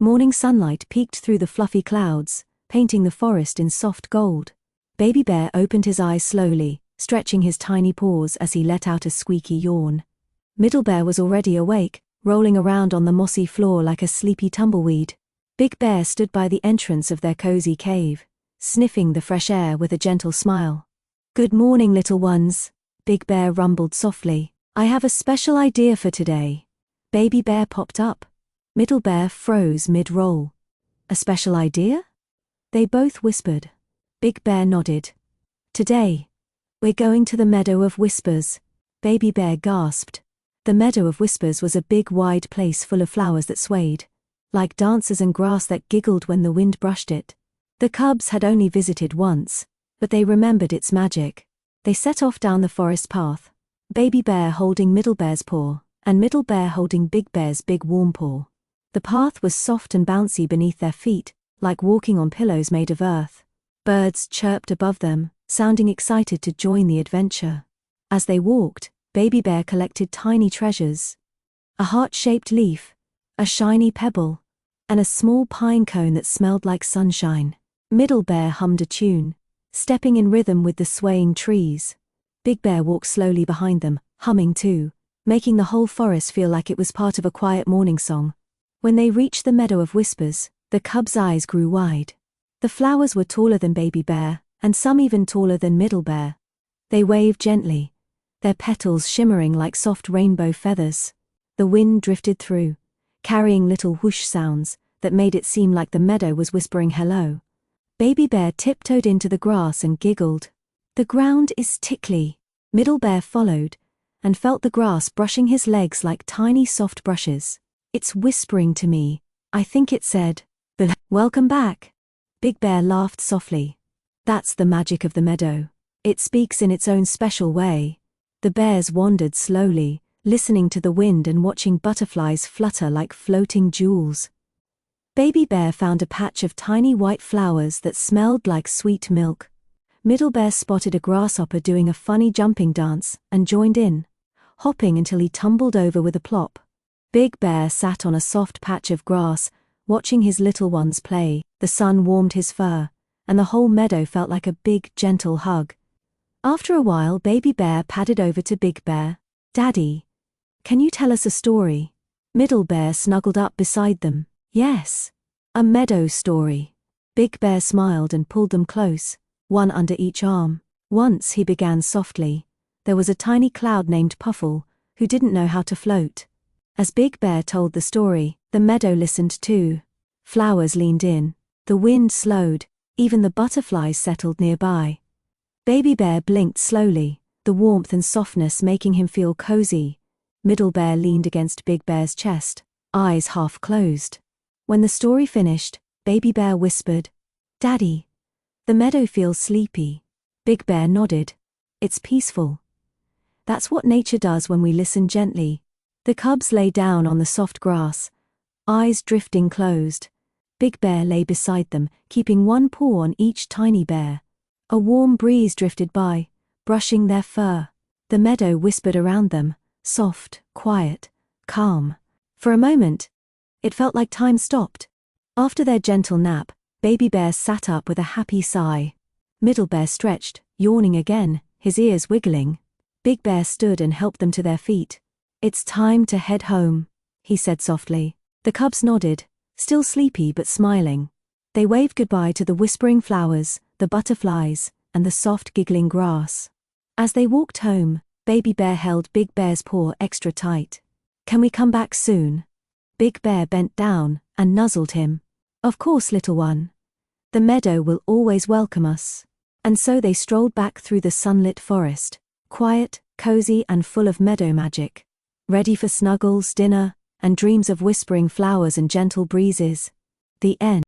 Morning sunlight peeked through the fluffy clouds, painting the forest in soft gold. Baby Bear opened his eyes slowly, stretching his tiny paws as he let out a squeaky yawn. Middle Bear was already awake, rolling around on the mossy floor like a sleepy tumbleweed. Big Bear stood by the entrance of their cozy cave, sniffing the fresh air with a gentle smile. "Good morning, little ones," Big Bear rumbled softly. "I have a special idea for today." Baby Bear popped up. Middle Bear froze mid-roll. "A special idea?" They both whispered. Big Bear nodded. "Today, we're going to the Meadow of Whispers," Baby Bear gasped. The Meadow of Whispers was a big wide place full of flowers that swayed, like dancers, and grass that giggled when the wind brushed it. The cubs had only visited once, but they remembered its magic. They set off down the forest path, Baby Bear holding Middle Bear's paw, and Middle Bear holding Big Bear's big warm paw. The path was soft and bouncy beneath their feet, like walking on pillows made of earth. Birds chirped above them, sounding excited to join the adventure. As they walked, Baby Bear collected tiny treasures: a heart-shaped leaf, a shiny pebble, and a small pine cone that smelled like sunshine. Middle Bear hummed a tune, stepping in rhythm with the swaying trees. Big Bear walked slowly behind them, humming too, making the whole forest feel like it was part of a quiet morning song. When they reached the Meadow of Whispers, the cubs' eyes grew wide. The flowers were taller than Baby Bear, and some even taller than Middle Bear. They waved gently, their petals shimmering like soft rainbow feathers. The wind drifted through, carrying little whoosh sounds that made it seem like the meadow was whispering hello. Baby Bear tiptoed into the grass and giggled. "The ground is tickly." Middle Bear followed, and felt the grass brushing his legs like tiny soft brushes. "It's whispering to me," I think it said. "Welcome back." Big Bear laughed softly. "That's the magic of the meadow. It speaks in its own special way." The bears wandered slowly, listening to the wind and watching butterflies flutter like floating jewels. Baby Bear found a patch of tiny white flowers that smelled like sweet milk. Middle Bear spotted a grasshopper doing a funny jumping dance and joined in, hopping until he tumbled over with a plop. Big Bear sat on a soft patch of grass, watching his little ones play. The sun warmed his fur, and the whole meadow felt like a big, gentle hug. After a while, Baby Bear padded over to Big Bear. "Daddy, can you tell us a story?" Middle Bear snuggled up beside them. "Yes, a meadow story." Big Bear smiled and pulled them close, one under each arm. Once, he began softly, there was a tiny cloud named Puffle, who didn't know how to float. As Big Bear told the story, the meadow listened too. Flowers leaned in, the wind slowed, even the butterflies settled nearby. Baby Bear blinked slowly, the warmth and softness making him feel cozy. Middle Bear leaned against Big Bear's chest, eyes half closed. When the story finished, Baby Bear whispered, "Daddy, the meadow feels sleepy." Big Bear nodded. "It's peaceful. That's what nature does when we listen gently." The cubs lay down on the soft grass, eyes drifting closed. Big Bear lay beside them, keeping one paw on each tiny bear. A warm breeze drifted by, brushing their fur. The meadow whispered around them, soft, quiet, calm. For a moment, it felt like time stopped. After their gentle nap, Baby Bear sat up with a happy sigh. Middle Bear stretched, yawning again, his ears wiggling. Big Bear stood and helped them to their feet. "It's time to head home," he said softly. The cubs nodded, still sleepy but smiling. They waved goodbye to the whispering flowers, the butterflies, and the soft giggling grass. As they walked home, Baby Bear held Big Bear's paw extra tight. "Can we come back soon?" Big Bear bent down and nuzzled him. "Of course, little one. The meadow will always welcome us." And so they strolled back through the sunlit forest, quiet, cozy, and full of meadow magic. Ready for snuggles, dinner, and dreams of whispering flowers and gentle breezes. The end.